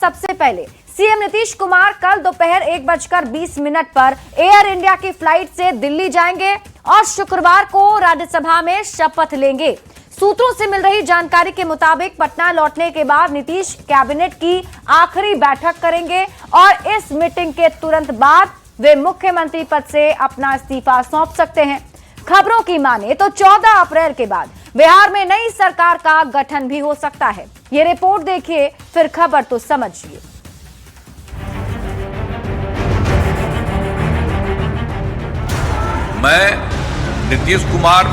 सबसे पहले सीएम नीतीश कुमार कल दोपहर 1:20 पर एयर इंडिया की फ्लाइट से दिल्ली जाएंगे और शुक्रवार को राज्यसभा में शपथ लेंगे। सूत्रों से मिल रही जानकारी के मुताबिक पटना लौटने के बाद नीतीश कैबिनेट की आखिरी बैठक करेंगे और इस मीटिंग के तुरंत बाद वे मुख्यमंत्री पद से अपना इस्तीफा सौंप सकते हैं। खबरों की माने तो 14 अप्रैल के बाद बिहार में नई सरकार का गठन भी हो सकता है। ये रिपोर्ट देखिए, फिर खबर तो समझिए। मैं नीतीश कुमार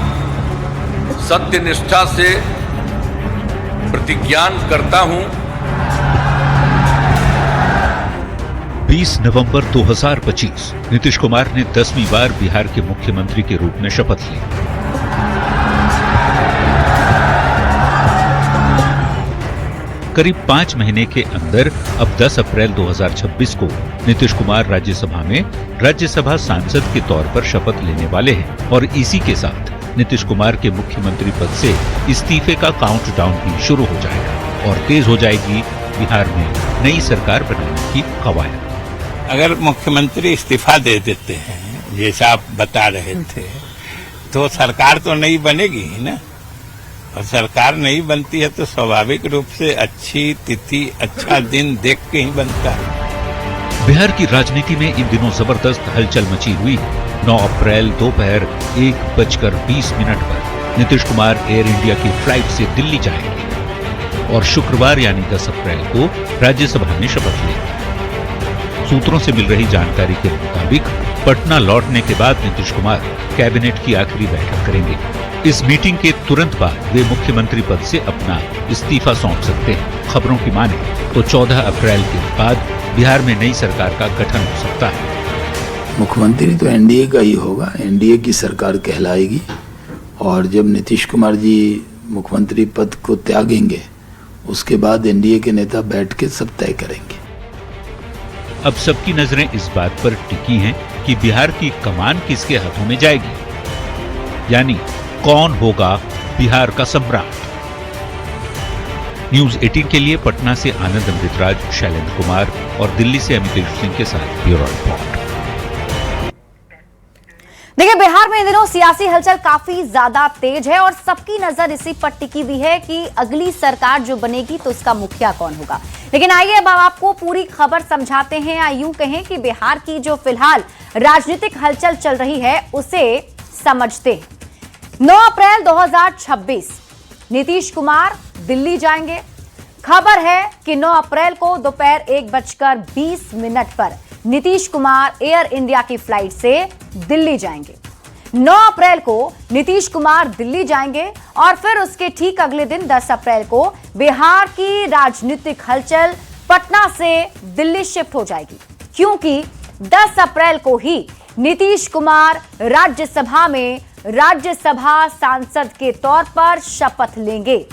सत्य निष्ठा से प्रतिज्ञान करता हूं। 20 नवंबर 2025 नीतीश कुमार ने 10वीं बार बिहार के मुख्यमंत्री के रूप में शपथ ली। करीब 5 महीने के अंदर अब 10 अप्रैल 2026 को नीतीश कुमार राज्यसभा में राज्यसभा सांसद के तौर पर शपथ लेने वाले हैं और इसी के साथ नीतीश कुमार के मुख्यमंत्री पद से इस्तीफे का काउंटडाउन भी शुरू हो जाएगा और तेज हो जाएगी बिहार में नई सरकार बनाने की कवायद। अगर मुख्यमंत्री इस्तीफा दे देते हैं जैसा आप बता रहे थे तो सरकार तो नहीं बनेगी ही ना, और सरकार नहीं बनती है तो स्वाभाविक रूप से अच्छी तिथि अच्छा दिन देख के ही बनता है। बिहार की राजनीति में इन दिनों जबरदस्त हलचल मची हुई है। 9 अप्रैल दोपहर 1:20 पर नीतीश कुमार एयर इंडिया की फ्लाइट से दिल्ली जाएंगे और शुक्रवार यानी 10 अप्रैल को राज्यसभा में शपथ लेंगे। सूत्रों से मिल रही जानकारी के मुताबिक पटना लौटने के बाद नीतीश कुमार कैबिनेट की आखिरी बैठक करेंगे। इस मीटिंग के तुरंत बाद वे मुख्यमंत्री पद से अपना इस्तीफा सौंप सकते हैं। खबरों की माने तो 14 अप्रैल के बाद बिहार में नई सरकार का गठन हो सकता है। मुख्यमंत्री तो एनडीए का ही होगा, एनडीए की सरकार कहलाएगी और जब नीतीश कुमार जी मुख्यमंत्री पद को त्यागेंगे उसके बाद एनडीए के नेता बैठ के सब तय करेंगे। अब सबकी नजरें इस बात पर टिकी हैं कि बिहार की कमान किसके हाथों में जाएगी, यानी कौन होगा बिहार का सम्राट। न्यूज 18 के लिए पटना से आनंद अमृतराज, शैलेंद्र कुमार और दिल्ली से अमितेश सिंह के साथ ब्यूरो रिपोर्ट। देखिए, बिहार में इन दिनों सियासी हलचल काफी ज्यादा तेज है और सबकी नजर इसी पर टिकी हुई है कि अगली सरकार जो बनेगी तो उसका मुखिया कौन होगा। लेकिन आइए अब आपको पूरी खबर समझाते हैं, या यूं कहें कि बिहार की जो फिलहाल राजनीतिक हलचल चल रही है उसे समझते हैं। 9 अप्रैल 2026 नीतीश कुमार दिल्ली जाएंगे। खबर है कि 9 अप्रैल को दोपहर 1:20 पर नीतीश कुमार एयर इंडिया की फ्लाइट से दिल्ली जाएंगे। 9 अप्रैल को नीतीश कुमार दिल्ली जाएंगे और फिर उसके ठीक अगले दिन 10 अप्रैल को बिहार की राजनीतिक हलचल पटना से दिल्ली शिफ्ट हो जाएगी, क्योंकि 10 अप्रैल को ही नीतीश कुमार राज्यसभा में राज्यसभा सांसद के तौर पर शपथ लेंगे।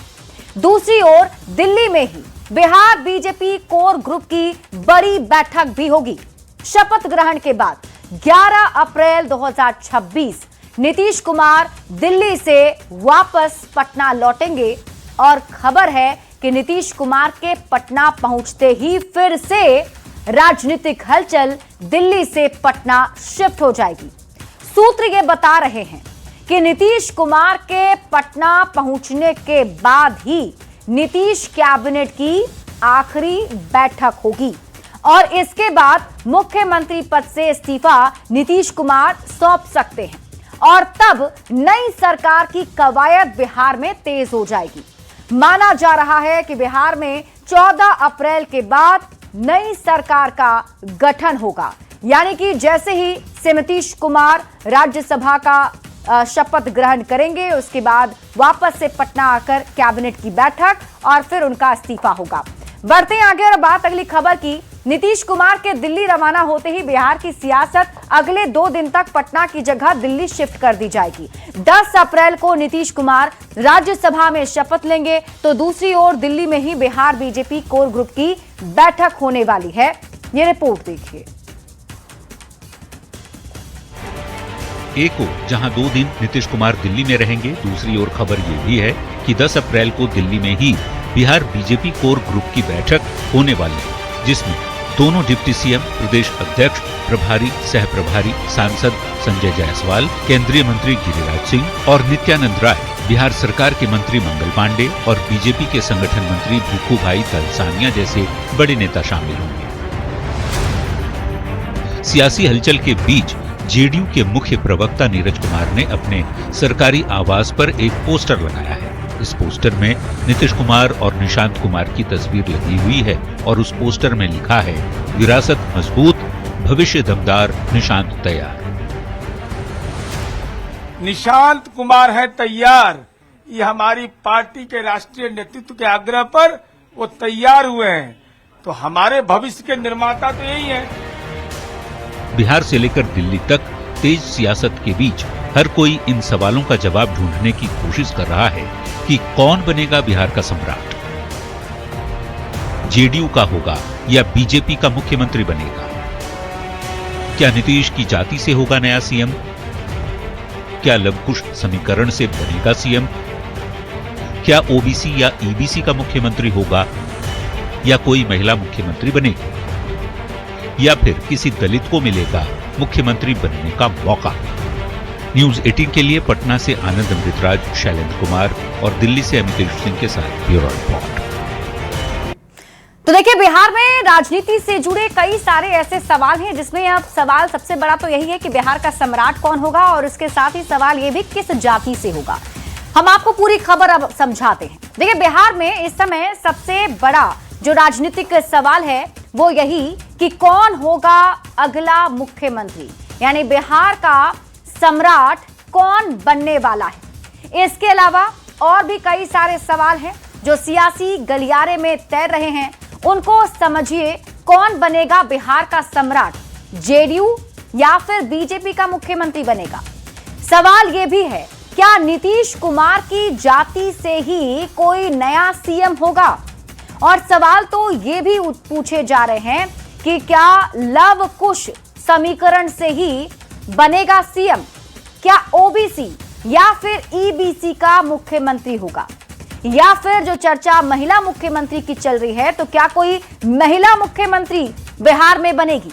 दूसरी ओर दिल्ली में ही बिहार बीजेपी कोर ग्रुप की बड़ी बैठक भी होगी। शपथ ग्रहण के बाद 11 अप्रैल 2026 नीतीश कुमार दिल्ली से वापस पटना लौटेंगे और खबर है कि नीतीश कुमार के पटना पहुंचते ही फिर से राजनीतिक हलचल दिल्ली से पटना शिफ्ट हो जाएगी। सूत्र ये बता रहे हैं कि नीतीश कुमार के पटना पहुंचने के बाद ही नीतीश कैबिनेट की आखिरी बैठक होगी और इसके बाद मुख्यमंत्री पद से इस्तीफा नीतीश कुमार सौंप सकते हैं और तब नई सरकार की कवायद बिहार में तेज हो जाएगी। माना जा रहा है कि बिहार में 14 अप्रैल के बाद नई सरकार का गठन होगा, यानी कि जैसे ही नीतीश कुमार राज्यसभा का शपथ ग्रहण करेंगे उसके बाद वापस से पटना आकर कैबिनेट की बैठक और फिर उनका इस्तीफा होगा। बढ़ते आगे और बात अगली खबर की। नीतीश कुमार के दिल्ली रवाना होते ही बिहार की सियासत अगले 2 दिन तक पटना की जगह दिल्ली शिफ्ट कर दी जाएगी। 10 अप्रैल को नीतीश कुमार राज्यसभा में शपथ लेंगे तो दूसरी ओर दिल्ली में ही बिहार बीजेपी कोर ग्रुप की बैठक होने वाली है। ये रिपोर्ट देखिए। एक ओर जहां 2 दिन नीतीश कुमार दिल्ली में रहेंगे, दूसरी ओर खबर ये भी है कि 10 अप्रैल को दिल्ली में ही बिहार बीजेपी कोर ग्रुप की बैठक होने वाली है। जिसमें दोनों डिप्टी सीएम, प्रदेश अध्यक्ष, प्रभारी, सह प्रभारी, सांसद संजय जायसवाल, केंद्रीय मंत्री गिरिराज सिंह और नित्यानंद राय, बिहार सरकार के मंत्री मंगल पांडे और बीजेपी के संगठन मंत्री भिखुभाई दलसानिया जैसे बड़े नेता शामिल होंगे। सियासी हलचल के बीच जेडीयू के मुख्य प्रवक्ता नीरज कुमार ने अपने सरकारी आवास पर एक पोस्टर लगाया है। इस पोस्टर में नीतीश कुमार और निशांत कुमार की तस्वीर लगी हुई है और उस पोस्टर में लिखा है, विरासत मजबूत, भविष्य दमदार, निशांत तैयार। निशांत कुमार है तैयार। ये हमारी पार्टी के राष्ट्रीय नेतृत्व के आग्रह पर वो तैयार हुए हैं। तो हमारे भविष्य के निर्माता तो यही हैं। बिहार से लेकर दिल्ली तक तेज सियासत के बीच हर कोई इन सवालों का जवाब ढूंढने की कोशिश कर रहा है कि कौन बनेगा बिहार का सम्राट। जेडीयू का होगा या बीजेपी का मुख्यमंत्री बनेगा? क्या नीतीश की जाति से होगा नया सीएम? क्या लवकुश समीकरण से बनेगा सीएम? क्या ओबीसी या ईबीसी का मुख्यमंत्री होगा या कोई महिला मुख्यमंत्री बनेगी? या फिर किसी दलित को मिलेगा मुख्यमंत्री बनने का मौका? न्यूज 18 के लिए पटना से आनंद अमृतराज, शैलेंद्र कुमार और दिल्ली से अमितेश सिंह के साथ ब्यूरो रिपोर्ट। तो देखिए, बिहार में राजनीति से जुड़े कई सारे ऐसे सवाल हैं जिसमें अब सवाल सबसे बड़ा तो यही है कि बिहार का सम्राट कौन होगा और इसके साथ ही सवाल ये भी किस जाति से होगा। हम आपको पूरी खबर अब समझाते हैं। देखिए, बिहार में इस समय सबसे बड़ा जो राजनीतिक सवाल है वो यही कि कौन होगा अगला मुख्यमंत्री, यानी बिहार का सम्राट कौन बनने वाला है। इसके अलावा और भी कई सारे सवाल हैं जो सियासी गलियारे में तैर रहे हैं। उनको समझिए, कौन बनेगा बिहार का सम्राट, जेडीयू या फिर बीजेपी का मुख्यमंत्री बनेगा। सवाल यह भी है, क्या नीतीश कुमार की जाति से ही कोई नया सीएम होगा? और सवाल तो ये भी पूछे जा रहे हैं कि क्या लव कुश समीकरण से ही बनेगा सीएम? क्या ओबीसी या फिर ईबीसी का मुख्यमंत्री होगा? या फिर जो चर्चा महिला मुख्यमंत्री की चल रही है, तो क्या कोई महिला मुख्यमंत्री बिहार में बनेगी?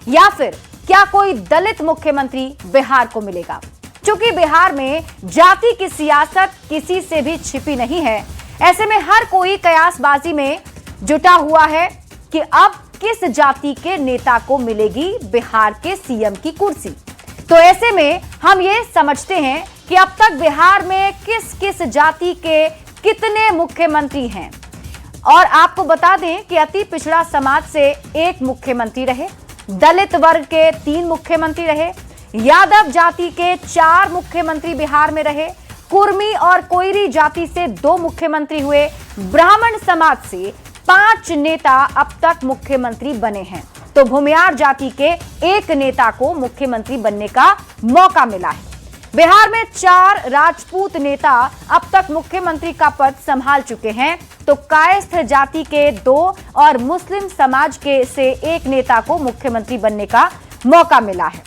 या फिर क्या कोई दलित मुख्यमंत्री बिहार को मिलेगा? क्योंकि बिहार में जाति की सियासत किसी से भी छिपी नहीं है। ऐसे में हर कोई कयासबाजी में जुटा हुआ है कि अब किस जाति के नेता को मिलेगी बिहार के सीएम की कुर्सी। तो ऐसे में हम ये समझते हैं कि अब तक बिहार में किस किस जाति के कितने मुख्यमंत्री हैं। और आपको बता दें कि अति पिछड़ा समाज से एक मुख्यमंत्री रहे, दलित वर्ग के 3 मुख्यमंत्री रहे, यादव जाति के 4 मुख्यमंत्री बिहार में रहे, कुर्मी और कोयरी जाति से 2 मुख्यमंत्री हुए, ब्राह्मण समाज से 5 नेता अब तक मुख्यमंत्री बने हैं। तो भूमियार जाति के 1 नेता को मुख्यमंत्री बनने का मौका मिला है। बिहार में 4 राजपूत नेता अब तक मुख्यमंत्री का पद संभाल चुके हैं, तो कायस्थ जाति के 2 और मुस्लिम समाज के से 1 नेता को मुख्यमंत्री बनने का मौका मिला है।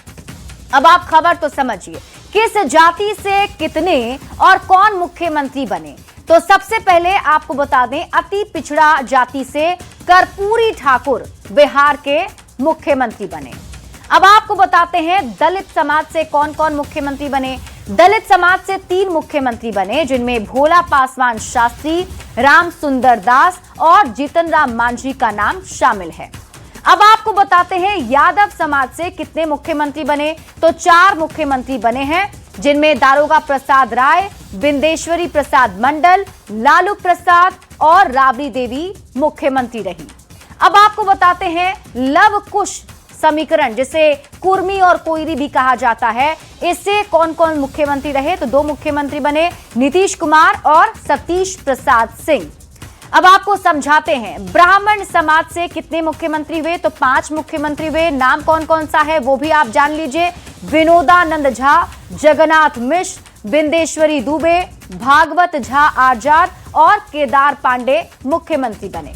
अब आप खबर तो समझिए, किस जाति से कितने और कौन मुख्यमंत्री बने। तो सबसे पहले आपको बता दें, अति पिछड़ा जाति से कर्पूरी ठाकुर बिहार के मुख्यमंत्री बने। अब आपको बताते हैं दलित समाज से कौन कौन मुख्यमंत्री बने। दलित समाज से 3 मुख्यमंत्री बने, जिनमें भोला पासवान शास्त्री, राम सुंदर दास और जीतन राम मांझी का नाम शामिल है। अब आपको बताते हैं यादव समाज से कितने मुख्यमंत्री बने। तो 4 मुख्यमंत्री बने हैं, जिनमें दारोगा प्रसाद राय, बिंदेश्वरी प्रसाद मंडल, लालू प्रसाद और राबड़ी देवी मुख्यमंत्री रही। अब आपको बताते हैं लव कुश समीकरण, जिसे कुर्मी और कोयरी भी कहा जाता है, इससे कौन कौन मुख्यमंत्री रहे। तो 2 मुख्यमंत्री बने, नीतीश कुमार और सतीश प्रसाद सिंह। अब आपको समझाते हैं ब्राह्मण समाज से कितने मुख्यमंत्री हुए। तो 5 मुख्यमंत्री हुए। नाम कौन कौन सा है वो भी आप जान लीजिए। विनोदानंद झा, जगन्नाथ मिश्र, बिंदेश्वरी दुबे, भागवत झा आजाद और केदार पांडे मुख्यमंत्री बने।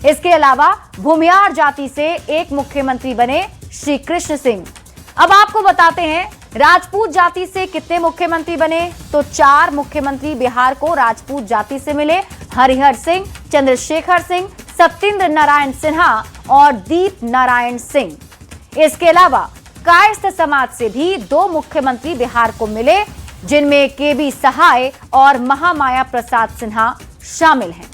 इसके अलावा भूमियार जाति से 1 मुख्यमंत्री बने, श्री कृष्ण सिंह। अब आपको बताते हैं राजपूत जाति से कितने मुख्यमंत्री बने। तो 4 मुख्यमंत्री बिहार को राजपूत जाति से मिले, हरिहर सिंह, चंद्रशेखर सिंह, सत्येंद्र नारायण सिन्हा और दीप नारायण सिंह। इसके अलावा कायस्थ समाज से भी 2 मुख्यमंत्री बिहार को मिले, जिनमें केबी सहाय और महामाया प्रसाद सिन्हा शामिल हैं।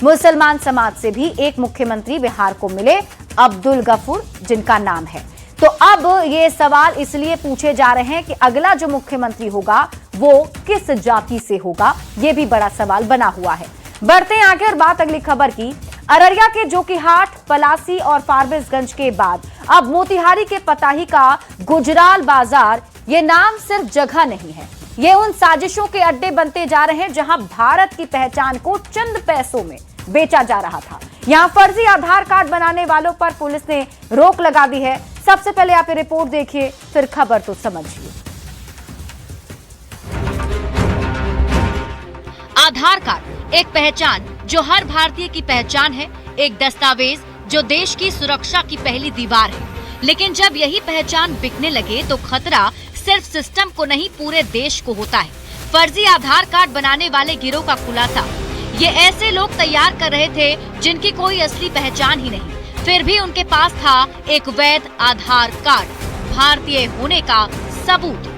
मुसलमान समाज से भी 1 मुख्यमंत्री बिहार को मिले, अब्दुल गफूर जिनका नाम है। तो अब ये सवाल इसलिए पूछे जा रहे हैं कि अगला जो मुख्यमंत्री होगा वो किस जाति से होगा, ये भी बड़ा सवाल बना हुआ है। बढ़ते हैं आगे और बात अगली खबर की। अररिया के जोकीहाट, पलासी और फारबिसगंज के बाद अब मोतिहारी के पताही का गुजराल बाजार, ये नाम सिर्फ जगह नहीं है, ये उन साजिशों के अड्डे बनते जा रहे हैं जहां भारत की पहचान को चंद पैसों में बेचा जा रहा था। यहां फर्जी आधार कार्ड बनाने वालों पर पुलिस ने रोक लगा दी है। सबसे पहले आप ये रिपोर्ट देखिए, फिर खबर तो समझिए। आधार कार्ड एक पहचान जो हर भारतीय की पहचान है, एक दस्तावेज जो देश की सुरक्षा की पहली दीवार है। लेकिन जब यही पहचान बिकने लगे तो खतरा सिर्फ सिस्टम को नहीं, पूरे देश को होता है। फर्जी आधार कार्ड बनाने वाले गिरोह का खुलासा, ये ऐसे लोग तैयार कर रहे थे जिनकी कोई असली पहचान ही नहीं, फिर भी उनके पास था एक वैध आधार कार्ड, भारतीय होने का सबूत।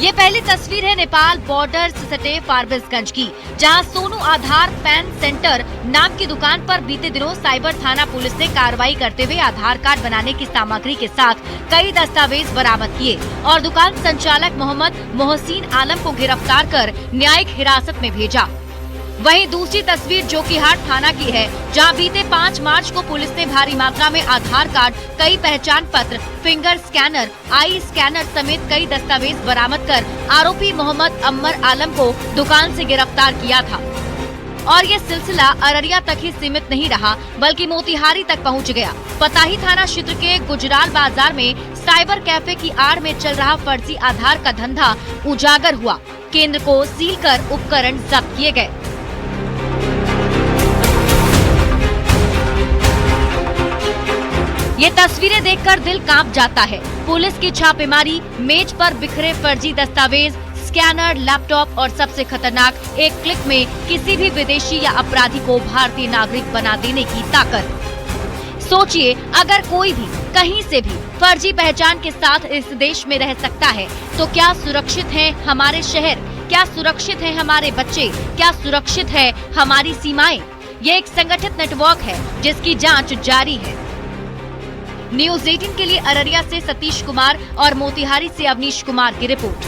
ये पहली तस्वीर है नेपाल बॉर्डर से सटे फारबिसगंज की, जहां सोनू आधार पैन सेंटर नाम की दुकान पर बीते दिनों साइबर थाना पुलिस ने कार्रवाई करते हुए आधार कार्ड बनाने की सामग्री के साथ कई दस्तावेज बरामद किए और दुकान संचालक मोहम्मद मोहसिन आलम को गिरफ्तार कर न्यायिक हिरासत में भेजा। वहीं दूसरी तस्वीर जोकीहाट थाना की है, जहां बीते 5 मार्च को पुलिस ने भारी मात्रा में आधार कार्ड, कई पहचान पत्र, फिंगर स्कैनर, आई स्कैनर समेत कई दस्तावेज बरामद कर आरोपी मोहम्मद अम्मर आलम को दुकान से गिरफ्तार किया था। और ये सिलसिला अररिया तक ही सीमित नहीं रहा, बल्कि मोतिहारी तक पहुंच गया। पताही थाना क्षेत्र के गुजराल बाजार में साइबर कैफे की आड़ में चल रहा फर्जी आधार का धंधा उजागर हुआ। केंद्र को सील कर उपकरण जब्त किए गए। ये तस्वीरें देखकर दिल कांप जाता है। पुलिस की छापेमारी, मेज पर बिखरे फर्जी दस्तावेज, स्कैनर, लैपटॉप और सबसे खतरनाक, एक क्लिक में किसी भी विदेशी या अपराधी को भारतीय नागरिक बना देने की ताकत। सोचिए, अगर कोई भी कहीं से भी फर्जी पहचान के साथ इस देश में रह सकता है, तो क्या सुरक्षित है हमारे शहर? क्या सुरक्षित है हमारे बच्चे? क्या सुरक्षित है हमारी सीमाएं? ये एक संगठित नेटवर्क है जिसकी जांच जारी है। न्यूज़ 18 के लिए अररिया से सतीश कुमार और मोतिहारी से अवनीश कुमार की रिपोर्ट।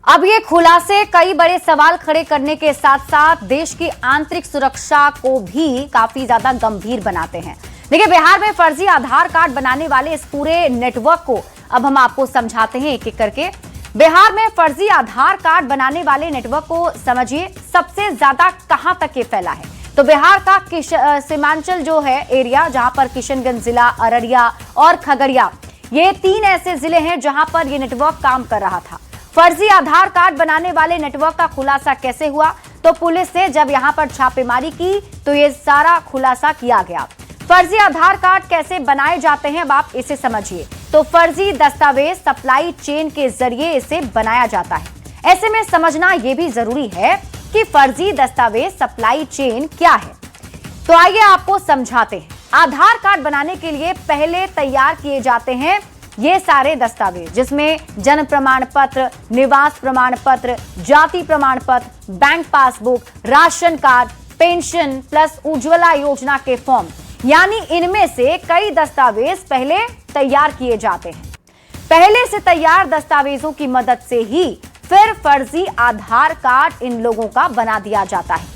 अब ये खुलासे कई बड़े सवाल खड़े करने के साथ साथ देश की आंतरिक सुरक्षा को भी काफी ज्यादा गंभीर बनाते हैं। देखिए, बिहार में फर्जी आधार कार्ड बनाने वाले इस पूरे नेटवर्क को अब हम आपको समझाते हैं एक एक करके। बिहार में फर्जी आधार कार्ड बनाने वाले नेटवर्क को समझिए, सबसे ज्यादा कहां तक ये फैला है। तो बिहार का सीमांचल जो है एरिया, जहां पर किशनगंज जिला, अररिया और खगड़िया, ये 3 ऐसे जिले हैं जहां पर ये नेटवर्क काम कर रहा था। फर्जी आधार कार्ड बनाने वाले नेटवर्क का खुलासा कैसे हुआ? तो पुलिस ने जब यहां पर छापेमारी की तो ये सारा खुलासा किया गया। फर्जी आधार कार्ड कैसे बनाए जाते हैं, अब आप इसे समझिए। तो फर्जी दस्तावेज सप्लाई चेन के जरिए इसे बनाया जाता है। ऐसे में समझना यह भी जरूरी है कि फर्जी दस्तावेज सप्लाई चेन क्या है। तो आइए आपको समझाते हैं। आधार कार्ड बनाने के लिए पहले तैयार किए जाते हैं ये सारे दस्तावेज, जिसमें जन्म प्रमाण पत्र, निवास प्रमाण पत्र, जाति प्रमाण पत्र, bank passbook, ration card, pension plus Ujjwala योजना के फॉर्म, यानी इनमें से कई दस्तावेज पहले तैयार किए जाते हैं। पहले से तैयार दस्तावेजों की मदद से ही फिर फर्जी आधार कार्ड इन लोगों का बना दिया जाता है।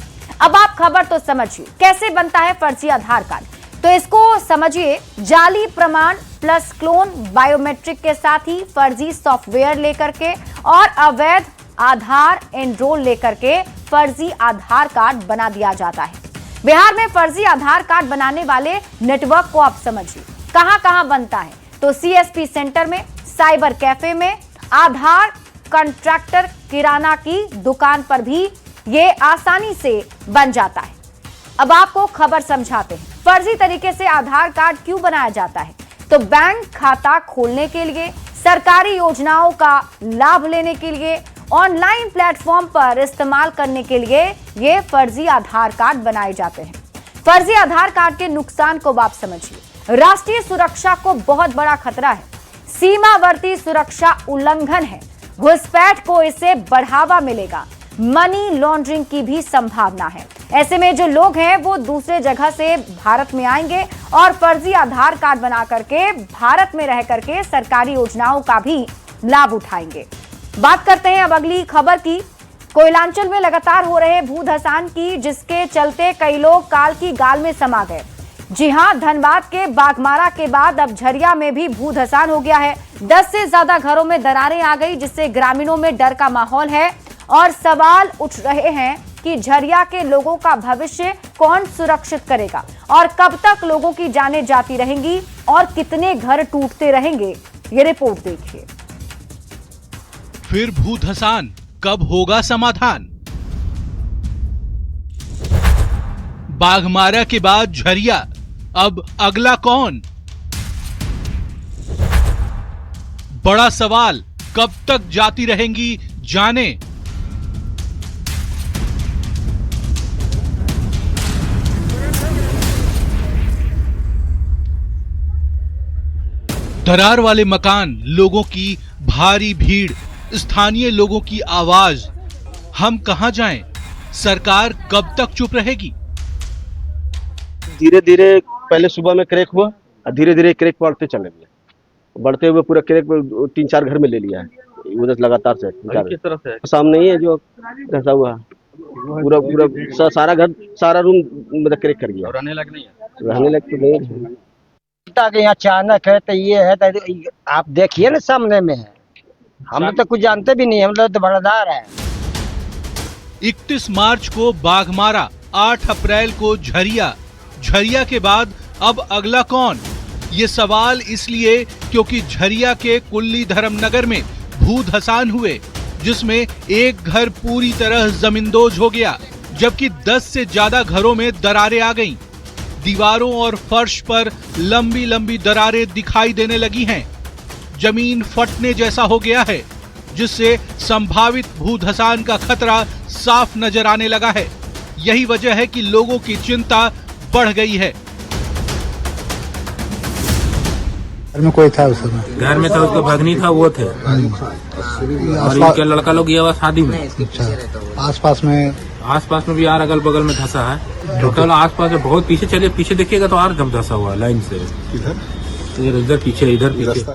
अब आप खबर तो समझिए, कैसे बनता है फर्जी आधार कार्ड। तो इसको समझिए, जाली प्रमाण प्लस क्लोन बायोमेट्रिक के साथ ही फर्जी सॉफ्टवेयर लेकर के और अवैध आधार एनरोल लेकर के फर्जी आधार कार्ड बना दिया जाता है। बिहार में फर्जी आधार कार्ड बनाने वाले नेटवर्क को आप समझिए कहां कहां बनता है। तो सीएसपी सेंटर में, साइबर कैफे में, आधार कॉन्ट्रैक्टर किराना की दुकान पर भी ये आसानी से बन जाता है। अब आपको खबर समझाते हैं, फर्जी तरीके से आधार कार्ड क्यों बनाया जाता है। तो बैंक खाता खोलने के लिए, सरकारी योजनाओं का लाभ लेने के लिए ऑनलाइन प्लेटफॉर्म पर इस्तेमाल करने के लिए ये फर्जी आधार कार्ड बनाए जाते हैं। फर्जी आधार कार्ड के नुकसान को आप समझिए। राष्ट्रीय सुरक्षा को बहुत बड़ा खतरा है, सीमावर्ती सुरक्षा उल्लंघन है, घुसपैठ को इससे बढ़ावा मिलेगा, मनी लॉन्ड्रिंग की भी संभावना है। ऐसे में जो लोग हैं वो दूसरे जगह से भारत में आएंगे और फर्जी आधार कार्ड बना करके भारत में रह करके सरकारी योजनाओं का भी लाभ उठाएंगे। बात करते हैं अब अगली खबर की। कोयलांचल में लगातार हो रहे भूधसान की, जिसके चलते कई लोग काल की गाल में समा गए। जी हां, धनबाद के बाघमारा के बाद अब झरिया में भी भूधसान हो गया है। 10 से ज्यादा घरों में दरारें आ गई, जिससे ग्रामीणों में डर का माहौल है और सवाल उठ रहे हैं कि झरिया के लोगों का भविष्य कौन सुरक्षित करेगा और कब तक लोगों की जानें जाती रहेंगी और कितने घर टूटते रहेंगे। ये रिपोर्ट देखिए। फिर भूधसान, कब होगा समाधान? बाघमारा के बाद झरिया, अब अगला कौन? बड़ा सवाल, कब तक जाती रहेंगी जानें? दरार वाले मकान, लोगों की भारी भीड़, स्थानीय लोगों की आवाज। हम कहां जाएं? सरकार कब तक चुप रहेगी? धीरे धीरे पहले सुबह में क्रैक हुआ और धीरे धीरे क्रैक बढ़ते चले गए। बढ़ते हुए पूरा क्रैक 3-4 घर में ले लिया है उधर लगातार से। किस तरह से? सामने ही है जो धंसा हुआ, पूरा पूरा सारा घर, सारा रूम मतलब क्रैक कर गया। रहने लायक नहीं है? रहने लायक तो नहीं है। कि अचानक है तो ये है तो आप देखिए ना, सामने में है। हम तो कुछ जानते भी नहीं, हम लोग तो बड़ादार है। 31 मार्च को बाघमारा, 8 अप्रैल को झरिया। झरिया के बाद अब अगला कौन? ये सवाल इसलिए क्योंकि झरिया के कुल्ली धर्मनगर में भूधसान हुए, जिसमें एक घर पूरी तरह जमींदोज हो गया, जबकि 10 से ज्यादा घरों में दरारें आ गईं। दीवारों और फर्श पर लंबी लंबी दरारें दिखाई देने लगी हैं। जमीन फटने जैसा हो गया है, जिससे संभावित भूधसान का खतरा साफ नजर आने लगा है। यही वजह है कि लोगों की चिंता बढ़ गई है। घर में कोई था उस समय? घर में था, उसका भगनी था, वो थे और इनके लड़का लोग ये हुआ शादी में। अच्छा, आसपास में भी यार अगल बगल में धंसा है। टोटल आसपास में बहुत पीछे चलिए, पीछे देखिएगा तो और जम धंसा हुआ लाइन से। इधर पीछे, इधर पीछे।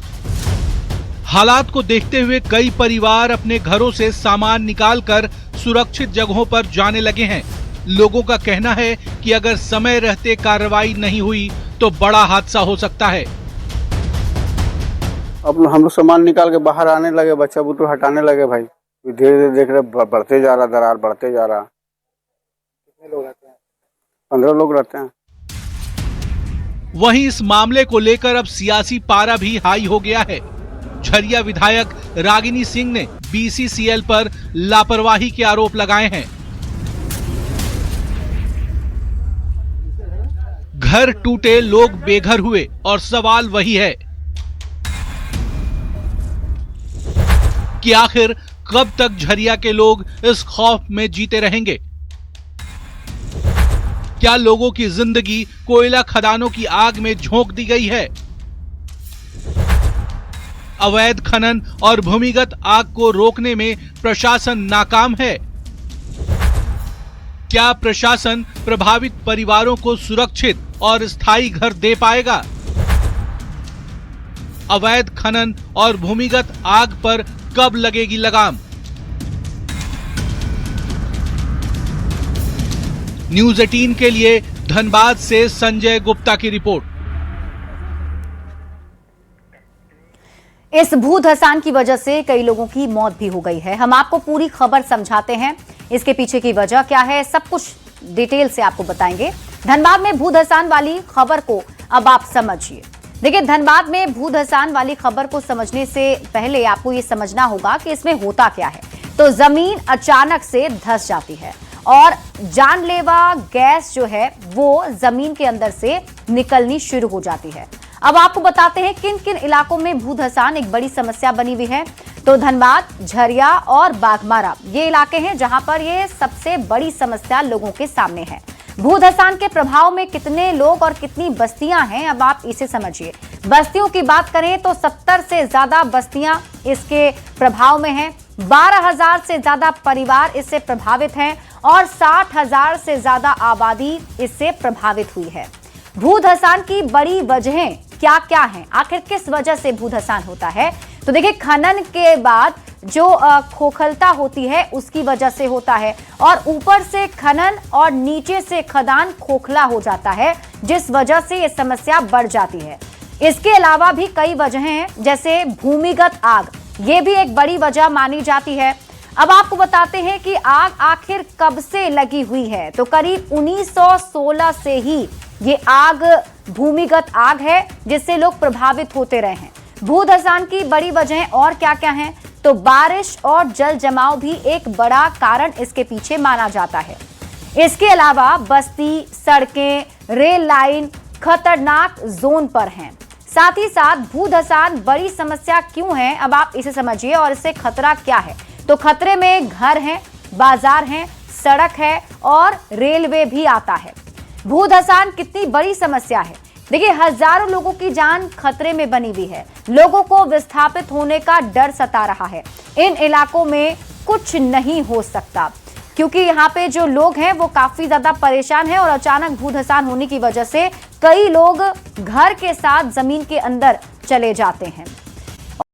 हालात को देखते हुए कई परिवार अपने घरों से सामान निकालकर सुरक्षित जगहों पर जाने लगे हैं। लोगों का कहना है कि अगर समय रहते कार्रवाई नहीं हुई तो बड़ा हादसा हो सकता है। अब हम लोग सामान निकाल के बाहर आने लगे, बच्चा बुच्चा हटाने लगे भाई। धीरे धीरे देख रहे बढ़ते जा रहा, दरार बढ़ते जा रहा। कितने लोग रहते हैं? 15 लोग रहते हैं। वहीं इस मामले को लेकर अब सियासी पारा भी हाई हो गया है। झरिया विधायक रागिनी सिंह ने बीसीसीएल पर लापरवाही के आरोप लगाए हैं। घर टूटे, लोग बेघर हुए और सवाल वही है कि आखिर कब तक झरिया के लोग इस खौफ में जीते रहेंगे? क्या लोगों की जिंदगी कोयला खदानों की आग में झोंक दी गई है? अवैध खनन और भूमिगत आग को रोकने में प्रशासन नाकाम है। क्या प्रशासन प्रभावित परिवारों को सुरक्षित और स्थायी घर दे पाएगा? अवैध खनन और भूमिगत आग पर कब लगेगी लगाम? न्यूज 18 के लिए धनबाद से संजय गुप्ता की रिपोर्ट। इस भूधसान की वजह से कई लोगों की मौत भी हो गई है। हम आपको पूरी खबर समझाते हैं, इसके पीछे की वजह क्या है, सब कुछ डिटेल से आपको बताएंगे। धनबाद में भूधसान वाली खबर को अब आप समझिए। देखिए, धनबाद में भूधसान वाली खबर को समझने से पहले आपको ये समझना होगा कि इसमें होता क्या है। तो जमीन अचानक से धंस जाती है और जानलेवा गैस जो है वो जमीन के अंदर से निकलनी शुरू हो जाती है। अब आपको बताते हैं किन किन इलाकों में भूधसान एक बड़ी समस्या बनी हुई है। तो धनबाद, झरिया और बाघमारा ये इलाके हैं जहां पर ये सबसे बड़ी समस्या लोगों के सामने है। भूधसान के प्रभाव में कितने लोग और कितनी बस्तियां हैं, अब आप इसे समझिए। बस्तियों की बात करें तो 70 से ज्यादा बस्तियां इसके प्रभाव में हैं, 12,000 से ज्यादा परिवार इससे प्रभावित हैं और 60,000 से ज्यादा आबादी इससे प्रभावित हुई है। भूधसान की बड़ी वजहें क्या क्या हैं, आखिर किस वजह से भूधसान होता है? तो देखिए, खनन के बाद जो खोखलता होती है उसकी वजह से होता है और ऊपर से खनन और नीचे से खदान खोखला हो जाता है, जिस वजह से ये समस्या बढ़ जाती है। इसके अलावा भी कई वजहें हैं, जैसे भूमिगत आग, ये भी एक बड़ी वजह मानी जाती है। अब आपको बताते हैं कि आग आखिर कब से लगी हुई है। तो करीब 1916 से ही ये आग भूमिगत आग है, जिससे लोग प्रभावित होते रहे हैं। भूधसान की बड़ी वजहें और क्या क्या हैं? तो बारिश और जल जमाव भी एक बड़ा कारण इसके पीछे माना जाता है। इसके अलावा बस्ती, सड़कें, रेल लाइन खतरनाक जोन पर हैं। साथ ही साथ भूधसान बड़ी समस्या क्यों है, अब आप इसे समझिए और इससे खतरा क्या है। तो खतरे में घर हैं, बाजार हैं, सड़क है और रेलवे भी आता है। भूधसान कितनी बड़ी समस्या है, देखिए, हजारों लोगों की जान खतरे में बनी हुई है। लोगों को विस्थापित होने का डर सता रहा है। इन इलाकों में कुछ नहीं हो सकता क्योंकि यहाँ पे जो लोग हैं वो काफी ज्यादा परेशान हैं और अचानक भूधसान होने की वजह से कई लोग घर के साथ जमीन के अंदर चले जाते हैं।